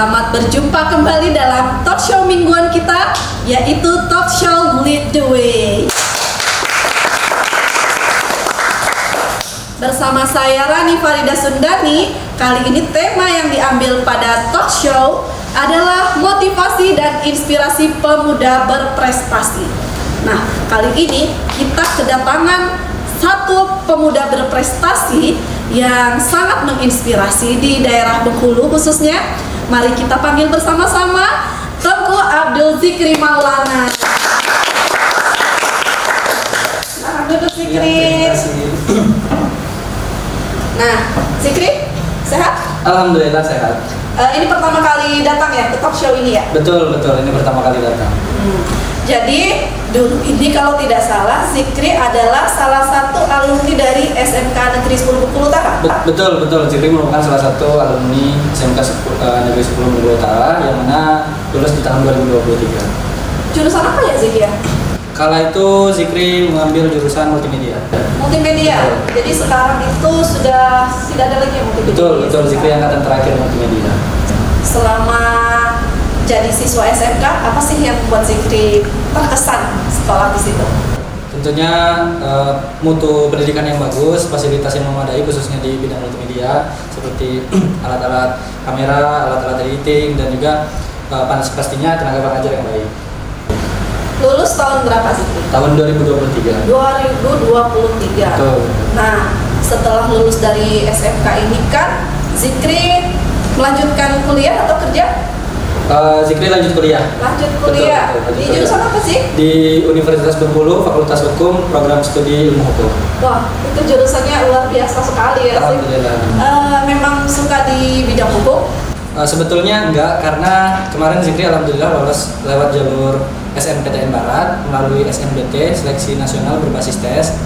Selamat berjumpa kembali dalam talk show mingguan kita, yaitu talk show Lead the Way. Bersama saya Rani Farida Sundani. Kali ini tema yang diambil pada talk show adalah motivasi dan inspirasi pemuda berprestasi. Nah, kali ini kita kedatangan satu pemuda berprestasi yang sangat menginspirasi di daerah Bengkulu khususnya. Mari kita panggil bersama-sama Tengku Abdul Zikri Maulana. Nah, Abdul Zikri. Nah, Zikri, sehat? Alhamdulillah sehat. Ini pertama kali datang ya ke talk show ini ya? Betul, ini pertama kali datang. Jadi dulu ini kalau tidak salah Zikri adalah salah satu alumni dari SMK Negeri 10 Bengkulu Utara. Betul, Zikri merupakan salah satu alumni SMK Negeri 10 Bengkulu Utara yang mana lulus di tahun 2023. Jurusan apa ya Zikri ya? Kala itu Zikri mengambil jurusan multimedia. Multimedia. Jadi sekarang itu sudah tidak ada lagi yang multimedia. Betul, Zikri angkatan terakhir multimedia. Selama jadi siswa SMK, apa sih yang membuat Zikri terkesan sekolah di situ? Tentunya mutu pendidikan yang bagus, fasilitas yang memadai khususnya di bidang multimedia seperti alat-alat kamera, alat-alat editing, dan juga pastinya tenaga pengajar yang baik. Lulus tahun berapa Zikri? Tahun 2023. 2023. Betul. Nah, setelah lulus dari SMK ini kan Zikri melanjutkan kuliah atau kerja? Zikri lanjut kuliah. Lanjut kuliah. Betul, Di jurusan apa sih? Di Universitas Bengkulu, Fakultas Hukum, Program Studi Ilmu Hukum. Wah, itu jurusannya luar biasa sekali ya. Alhamdulillah. Memang suka di bidang hukum? Sebetulnya enggak, karena kemarin Zikri alhamdulillah lolos lewat jalur SNPTN Barat melalui SNBT, Seleksi Nasional Berbasis Tes.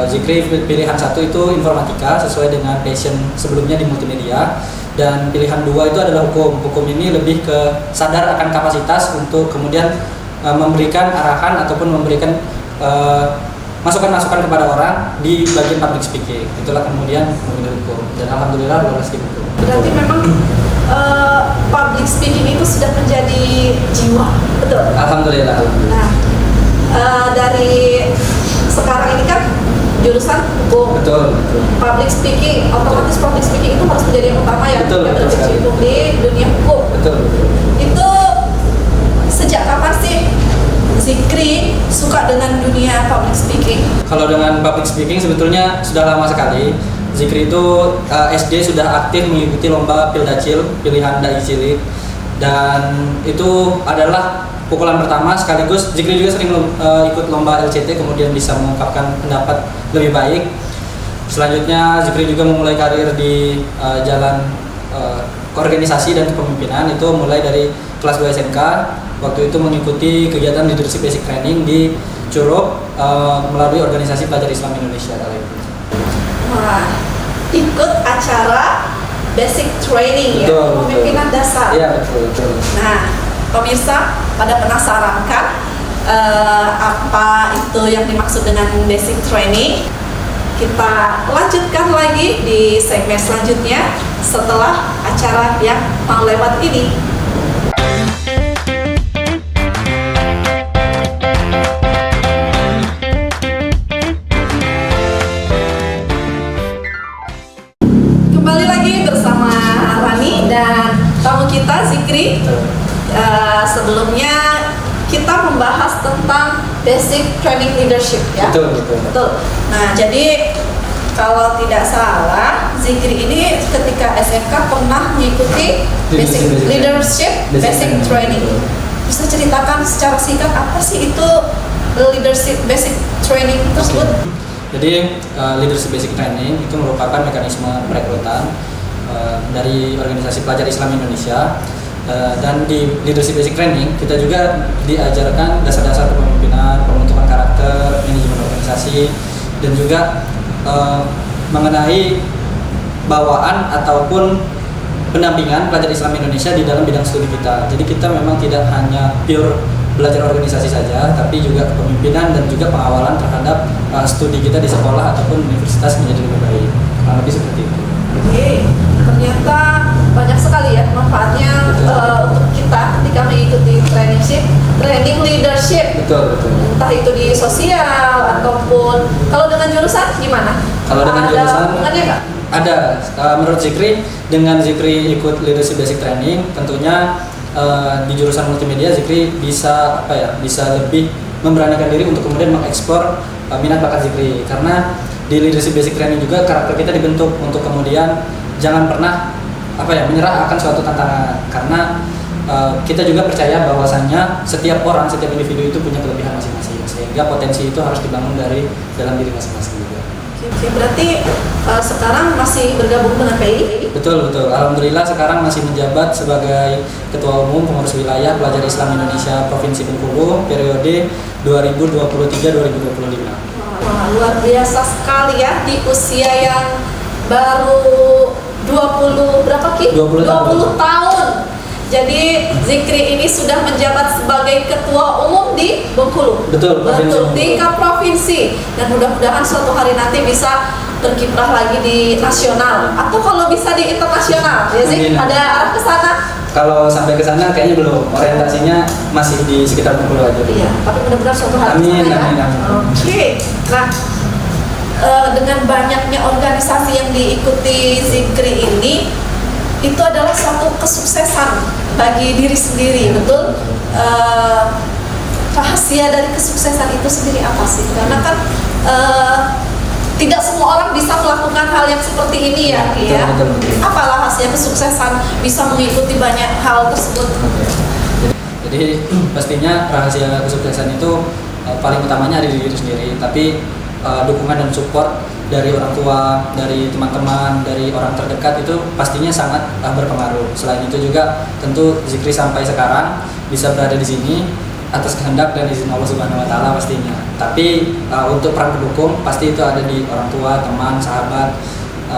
Zikri pilihan 1 itu informatika sesuai dengan passion sebelumnya di multimedia, dan pilihan 2 itu adalah hukum. Hukum ini lebih ke sadar akan kapasitas untuk kemudian memberikan arahan ataupun memberikan masukan-masukan kepada orang di bagian public speaking. Itulah kemudian memilih hukum, dan alhamdulillah lolos di hukum. Berarti memang public speaking itu sudah menjadi jiwa, betul? Alhamdulillah. Nah, dari sekarang ini kan jurusan hukum. Betul. Public speaking, otomatis public speaking itu harus menjadi yang utama ya, Betul berkecimpung di dunia hukum. Betul. Itu sejak kapan sih Zikri suka dengan dunia public speaking? Kalau dengan public speaking sebetulnya sudah lama sekali. Zikri itu SD sudah aktif mengikuti lomba Pildacil, pilihan dai cilik, dan itu adalah pukulan pertama sekaligus Zikri juga sering ikut lomba LCT, kemudian bisa mengungkapkan pendapat lebih baik. Selanjutnya Zikri juga memulai karir di jalan organisasi dan kepemimpinan, itu mulai dari kelas 2 SMK. Waktu itu mengikuti kegiatan leadership basic training di Curup melalui organisasi pelajar Islam Indonesia kala itu. Wah, ikut acara basic training ya, kepemimpinan dasar. Iya, betul. Nah, pemirsa pada penasaran kan apa itu yang dimaksud dengan basic training? Kita lanjutkan lagi di segmen selanjutnya setelah acara yang mau lewat ini. Kembali lagi bersama Rani dan tamu kita Zikri. Sebelumnya kita membahas tentang basic training leadership ya. Betul. Nah, jadi kalau tidak salah Zikri ini ketika SMK pernah mengikuti basic leadership basic training. Bisa ceritakan secara singkat apa sih itu leadership basic training tersebut? Jadi leadership basic training itu merupakan mekanisme perekrutan dari organisasi pelajar Islam Indonesia, dan di leadership basic training kita juga diajarkan dasar-dasar kepemimpinan, pembentukan karakter, manajemen organisasi, dan juga mengenai bawaan ataupun pendampingan pelajar Islam Indonesia di dalam bidang studi kita. Jadi kita memang tidak hanya pure belajar organisasi saja, tapi juga kepemimpinan dan juga pengawalan terhadap studi kita di sekolah ataupun universitas menjadi lebih baik. Kurang lebih seperti itu. Oke, ternyata banyak sekali ya manfaatnya dengan jurusan gimana? Kalau dengan Ada jurusan hubungannya nggak? ada. Menurut Zikri, dengan Zikri ikut leadership basic training, tentunya di jurusan multimedia Zikri bisa bisa lebih memberanikan diri untuk kemudian mengeksplor minat bakat Zikri, karena di leadership basic training juga karakter kita dibentuk untuk kemudian jangan pernah menyerah akan suatu tantangan, karena kita juga percaya bahwasannya setiap orang, setiap individu itu punya kelebihan masing-masing, sehingga potensi itu harus dibangun dari dalam diri masing-masing juga. Oke, berarti sekarang masih bergabung dengan PI? Betul. Alhamdulillah sekarang masih menjabat sebagai Ketua Umum Pengurus Wilayah Pelajar Islam Indonesia Provinsi Bengkulu periode 2023-2025. Wah, luar biasa sekali ya, di usia yang baru 20 berapa Ki? 20 tahun. Jadi Zikri ini sudah menjabat sebagai Ketua Umum di Bengkulu. Betul, Provinsi Bengkulu. Tingkat provinsi, dan mudah-mudahan suatu hari nanti bisa berkiprah lagi di nasional atau kalau bisa di internasional. Ya Zik, ada arah ke sana? Kalau sampai ke sana kayaknya belum, orientasinya masih di sekitar Bengkulu aja. Iya, tapi mudah-mudahan suatu hari Amin, ke sana ya. amin. Oke. Nah, dengan banyaknya organisasi yang diikuti Zikri ini, itu adalah suatu kesuksesan bagi diri sendiri, betul? Rahasia dari kesuksesan itu sendiri apa sih? Karena kan tidak semua orang bisa melakukan hal yang seperti ini ya, Ki ya. Betul. Apa rahasia kesuksesan bisa mengikuti banyak hal tersebut? Jadi pastinya rahasia kesuksesan itu paling utamanya ada di diri sendiri, tapi dukungan dan support dari orang tua, dari teman-teman, dari orang terdekat itu pastinya sangat berpengaruh. Selain itu juga tentu Zikri sampai sekarang bisa berada di sini atas kehendak dan izin Allah Subhanahu wa taala pastinya. Tapi untuk peran pendukung pasti itu ada di orang tua, teman, sahabat,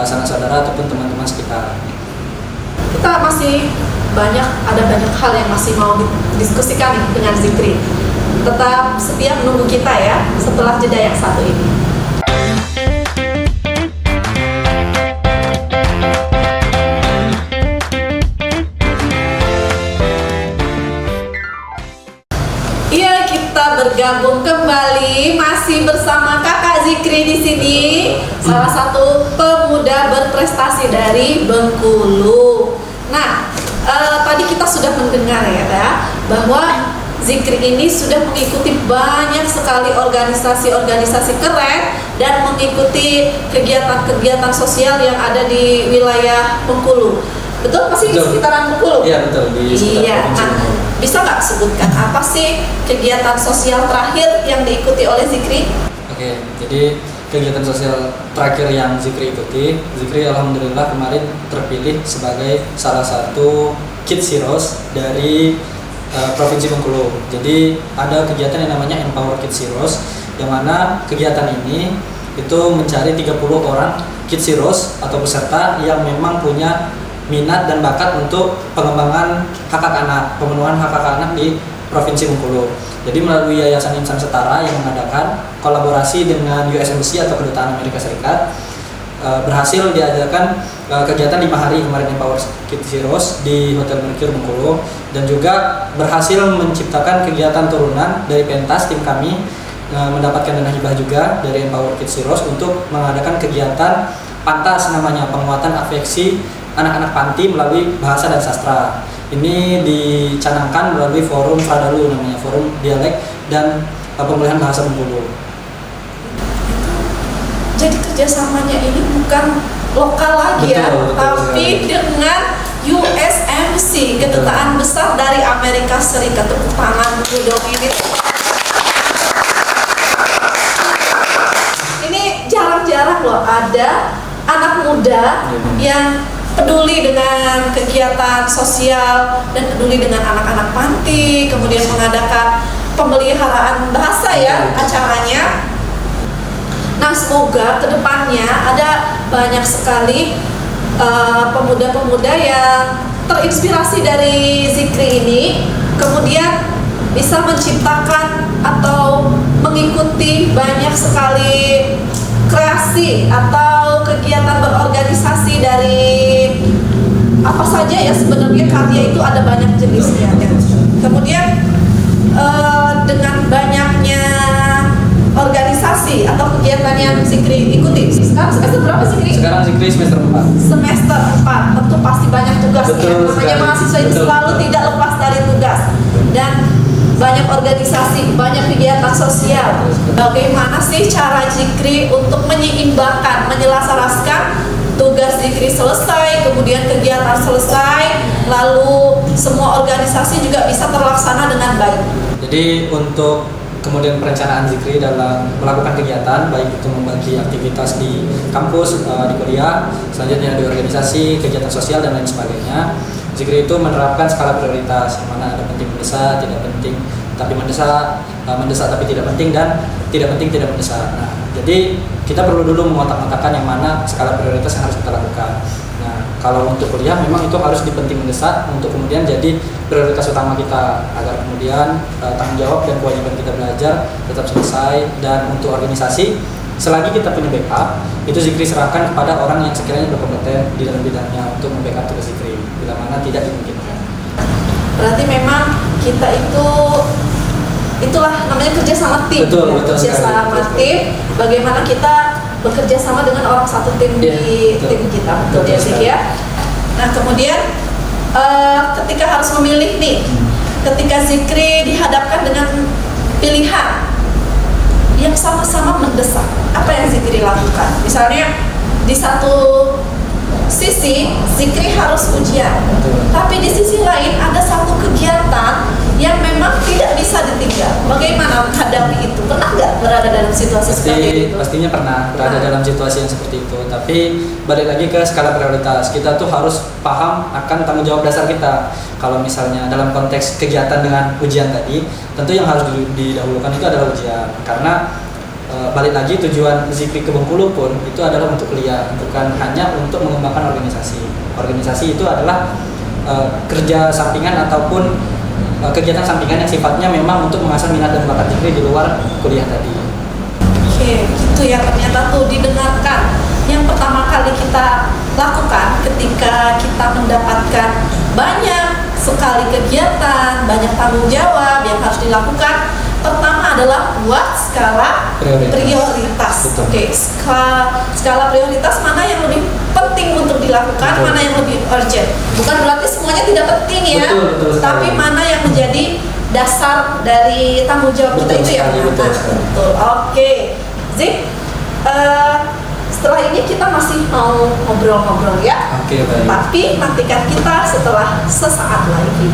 sanak saudara ataupun teman-teman sekitar. Kita masih ada banyak hal yang masih mau didiskusikan nih dengan Zikri. Tetap setia menunggu kita ya setelah jeda yang satu ini. Iya, kita bergabung kembali masih bersama Kakak Zikri di sini, salah satu pemuda berprestasi dari Bengkulu. Nah, tadi kita sudah mendengar ya bahwa Zikri ini sudah mengikuti banyak sekali organisasi-organisasi keren dan mengikuti kegiatan-kegiatan sosial yang ada di wilayah Bengkulu. Betul? Masih di sekitaran Bengkulu? Iya, betul, di sekitar Nah, bisa nggak sebutkan apa sih kegiatan sosial terakhir yang diikuti oleh Zikri? Oke, jadi kegiatan sosial terakhir yang Zikri ikuti, Zikri alhamdulillah kemarin terpilih sebagai salah satu Kids Heroes dari Provinsi Bengkulu. Jadi ada kegiatan yang namanya Empower Kids Heroes, yang mana kegiatan ini itu mencari 30 orang Kids Heroes atau peserta yang memang punya minat dan bakat untuk pengembangan hak anak, pemenuhan hak anak di Provinsi Bengkulu. Jadi melalui Yayasan Insan Setara yang mengadakan kolaborasi dengan US Embassy atau Kedutaan Amerika Serikat, berhasil diadakan kegiatan 5 hari kemarin Empower Kids Heroes di Hotel Mercure Bengkulu, dan juga berhasil menciptakan kegiatan turunan dari pentas tim kami, mendapatkan dana hibah juga dari Empower Kids Heroes untuk mengadakan kegiatan pantas namanya, penguatan afeksi anak-anak panti melalui bahasa dan sastra. Ini dicanangkan melalui forum Fradalu namanya, forum dialek dan pemulihan bahasa Bengkulu. Jadi kerjasamanya ini bukan lokal lagi betul, tapi dengan US Embassy, Kedutaan Besar dari Amerika Serikat. Tepuk tangan dulu dong ini. Ini jarang-jarang loh ada anak muda yang peduli dengan kegiatan sosial dan peduli dengan anak-anak panti, kemudian mengadakan pemeliharaan bahasa ya acaranya. Nah, semoga kedepannya ada banyak sekali pemuda-pemuda yang terinspirasi dari Zikri ini, kemudian bisa menciptakan atau mengikuti banyak sekali kreasi atau kegiatan berorganisasi dari apa saja ya, sebenarnya karya itu ada banyak jenisnya ya. Kemudian dengan banyaknya organisasi atau kegiatan yang yang Zikri ikuti. Sekarang semester berapa Zikri? Sekarang Zikri semester 4. Semester 4, tentu pasti banyak tugas ya. Betul Namanya sekali. mahasiswa itu Betul. selalu tidak lepas dari tugas. Dan banyak organisasi, banyak kegiatan sosial. Bagaimana sih cara Zikri untuk menyeimbangkan, menyelaraskan tugas Zikri selesai, kemudian kegiatan selesai, lalu semua organisasi juga bisa terlaksana dengan baik. Jadi untuk kemudian perencanaan Zikri dalam melakukan kegiatan, baik itu membagi aktivitas di kampus, di kuliah, selanjutnya di organisasi, kegiatan sosial dan lain sebagainya. Zikri itu menerapkan skala prioritas, yang mana ada penting mendesak, tidak penting tapi mendesak, mendesak tapi tidak penting, dan tidak penting tidak mendesak. Nah, jadi kita perlu dulu mengotak-ngotakkan yang mana skala prioritas yang harus kita lakukan. Nah, kalau untuk kuliah memang itu harus dipenting mendesak untuk kemudian jadi prioritas utama kita, agar kemudian tanggung jawab dan kewajiban kita belajar tetap selesai. Dan untuk organisasi, selagi kita punya backup, itu Zikri serahkan kepada orang yang sekiranya berkompeten di dalam bidangnya untuk membackup tugas Zikri bila mana tidak dimungkinkan. Berarti memang kita itulah namanya kerja sama tim. Betul, ya. betul Kerja sekali. sama Betul. tim. Bagaimana kita bekerja sama dengan orang satu tim Iya, di betul. tim kita, betul Betul ya Zik sekali. ya. Nah kemudian ketika harus memilih nih, ketika Zikri dihadapkan dengan pilihan yang sama-sama mendesak, apa yang Zikri lakukan? Misalnya di satu sisi Zikri harus ujian, tapi di sisi lain ada satu kegiatan yang memang tidak bisa ditinggal. Bagaimana menghadapi itu? Pernah nggak berada dalam situasi seperti itu? Pastinya pernah berada Nah. dalam situasi yang seperti itu. Tapi balik lagi ke skala prioritas, kita tuh harus paham akan tanggung jawab dasar kita. Kalau misalnya dalam konteks kegiatan dengan ujian tadi, tentu yang harus didahulukan itu adalah ujian. Karena balik lagi tujuan Zikri ke Bengkulu pun itu adalah untuk kuliah, bukan hanya untuk mengembangkan organisasi. Organisasi itu adalah kerja sampingan ataupun kegiatan sampingan yang sifatnya memang untuk mengasah minat dan bakat Zikri di luar kuliah tadi. Oke, gitu ya, ternyata tuh didengarkan. Yang pertama kali kita lakukan ketika kita mendapatkan banyak sekali kegiatan, banyak tanggung jawab yang harus dilakukan, pertama adalah buat skala prioritas. Betul. Oke, skala prioritas mana yang lebih penting untuk dilakukan, Betul. mana yang lebih urgent. Bukan berarti semuanya tidak penting ya, Betul sekali. tapi mana yang menjadi dasar dari tanggung jawab kita Betul itu yang sekali, mana. betul sekali. Betul. Oke, Zik, setelah ini kita masih mau ngobrol-ngobrol ya. Oke, baik. Tapi nantikan kita setelah sesaat lagi.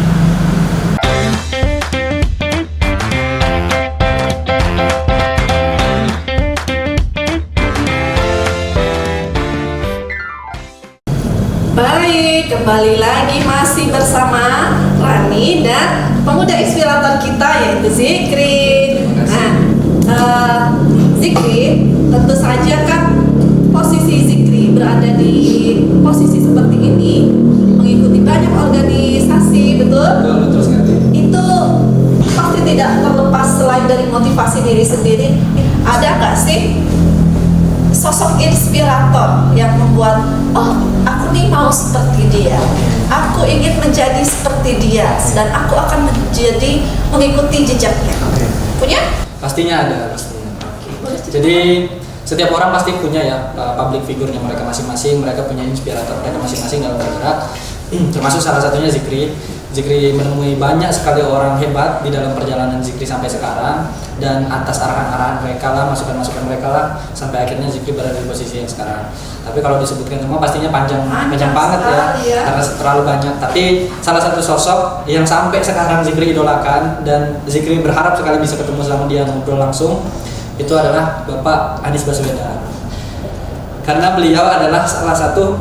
Baik, kembali lagi masih bersama Rani dan pemuda inspirator kita yaitu Zikri. Nah, Zikri, tentu saja kan posisi Zikri berada di posisi seperti ini, mengikuti banyak organisasi, betul? Betul sekali. Itu pasti tidak terlepas selain dari motivasi diri sendiri. Ada nggak sih sosok inspirator yang membuat, oh aku nih mau seperti dia, aku ingin menjadi seperti dia, dan aku akan mengikuti jejaknya. Punya? Pastinya ada, pastinya. Jadi setiap orang pasti punya ya public figure-nya mereka masing-masing, mereka punya inspirator mereka masing-masing dalam bergerak. Termasuk salah satunya Zikri. Zikri menemui banyak sekali orang hebat di dalam perjalanan Zikri sampai sekarang, dan atas arahan-arahan mereka lah, masukan-masukan mereka lah, sampai akhirnya Zikri berada di posisi yang sekarang. Tapi kalau disebutkan semua pastinya panjang banget ya, karena terlalu banyak. Tapi salah satu sosok yang sampai sekarang Zikri idolakan dan Zikri berharap sekali bisa ketemu sama dia ngobrol langsung, itu adalah Bapak Anies Baswedan. Karena beliau adalah salah satu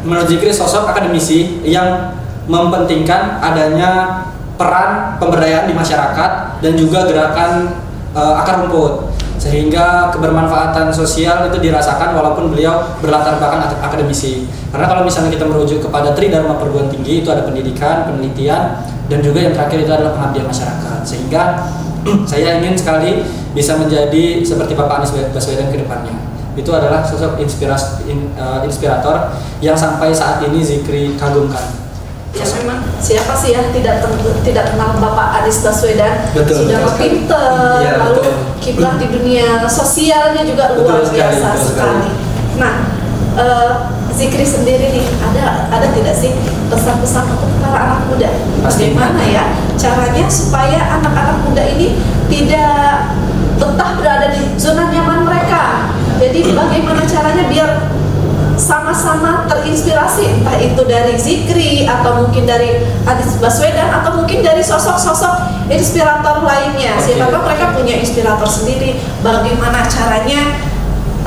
menurut Zikri sosok akademisi yang mempentingkan adanya peran pemberdayaan di masyarakat dan juga gerakan akar rumput, sehingga kebermanfaatan sosial itu dirasakan walaupun beliau berlatar belakang akademisi. Karena kalau misalnya kita merujuk kepada Tridharma Perguruan Tinggi, itu ada pendidikan, penelitian, dan juga yang terakhir itu adalah pengabdian masyarakat. Sehingga saya ingin sekali bisa menjadi seperti Bapak Anies Baswedan ke depannya. Itu adalah sosok inspirator yang sampai saat ini Zikri kagumkan. Ya memang siapa sih yang tidak kenal Bapak Anies Baswedan? Betul, Sudah betul pinter, Iya, lalu betul. kiprah di dunia sosialnya juga Betul luar sekali, biasa betul sekali. Nah, Zikri sendiri nih, ada tidak sih pesan-pesan untuk para anak muda? Pastinya. Bagaimana ya caranya supaya anak-anak muda ini tidak betah berada di zona nyaman mereka? Jadi bagaimana caranya biar sama-sama terinspirasi, entah itu dari Zikri atau mungkin dari Anies Baswedan atau mungkin dari sosok-sosok inspirator lainnya. Oke. Siapa tahu mereka punya inspirator sendiri. Bagaimana caranya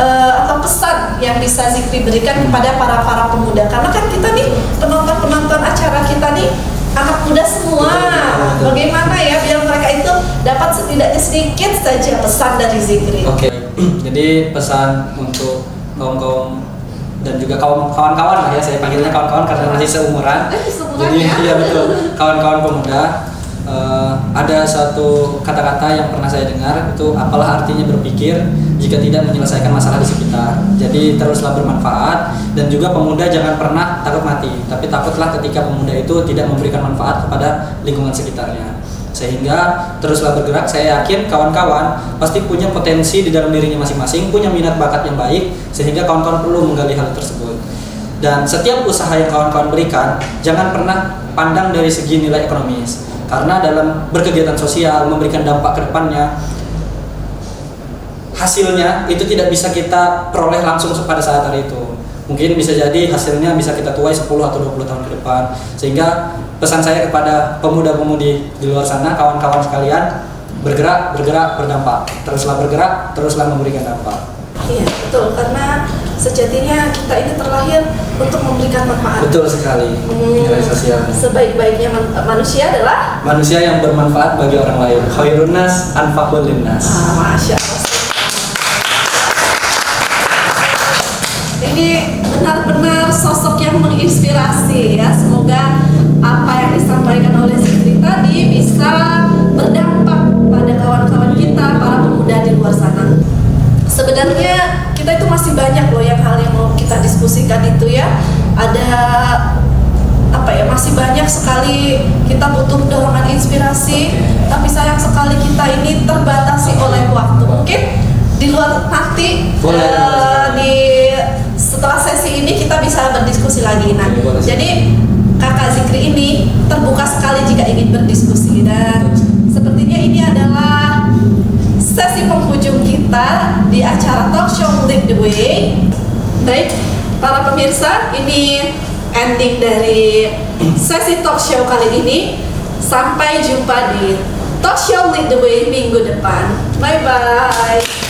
atau pesan yang bisa Zikri berikan kepada para pemuda? Karena kan kita nih penonton acara kita nih anak muda semua. Betul. Bagaimana ya biar mereka itu dapat setidaknya sedikit saja pesan dari Zikri? Oke, jadi pesan untuk kaum-kaum dan juga kawan-kawan lah ya, saya panggilnya kawan-kawan karena masih seumuran. Seumuran Jadi ya? iya betul, kawan-kawan pemuda. Ada satu kata-kata yang pernah saya dengar, itu apalah artinya berpikir jika tidak menyelesaikan masalah di sekitar. Jadi teruslah bermanfaat, dan juga pemuda jangan pernah takut mati, tapi takutlah ketika pemuda itu tidak memberikan manfaat kepada lingkungan sekitarnya. Sehingga teruslah bergerak. Saya yakin kawan-kawan pasti punya potensi di dalam dirinya masing-masing, punya minat bakat yang baik, sehingga kawan-kawan perlu menggali hal tersebut. Dan setiap usaha yang kawan-kawan berikan, jangan pernah pandang dari segi nilai ekonomis, karena dalam berkegiatan sosial, memberikan dampak ke depannya, hasilnya itu tidak bisa kita peroleh langsung pada saat hari itu. Mungkin bisa jadi hasilnya bisa kita tuai 10 atau 20 tahun ke depan. Sehingga pesan saya kepada pemuda-pemudi di luar sana, kawan-kawan sekalian, bergerak, berdampak. Teruslah bergerak, teruslah memberikan dampak. Iya, betul. Karena sejatinya kita ini terlahir untuk memberikan manfaat. Betul sekali. Nilai sosial. Sebaik-baiknya manusia adalah Manusia yang bermanfaat bagi orang lain. Khairun nas anfa'ul linnas. Masya Allah. Ini benar-benar sosok yang menginspirasi ya. Semoga apa yang disampaikan oleh Zikri tadi bisa berdampak pada kawan-kawan kita, para pemuda di luar sana. Sebenarnya kita itu masih banyak loh hal yang mau kita diskusikan itu ya. Ada masih banyak sekali kita butuh dorongan inspirasi, tapi sayang sekali kita ini terbatasi oleh waktu. Mungkin di luar nanti setelah sesi ini kita bisa berdiskusi lagi. Nah, jadi Kakak Zikri ini terbuka sekali jika ingin berdiskusi, dan sepertinya ini adalah sesi penghujung kita di acara talk show Lead the Way. Baik, para pemirsa, ini ending dari sesi talk show kali ini. Sampai jumpa di talk show Lead the Way minggu depan. Bye bye.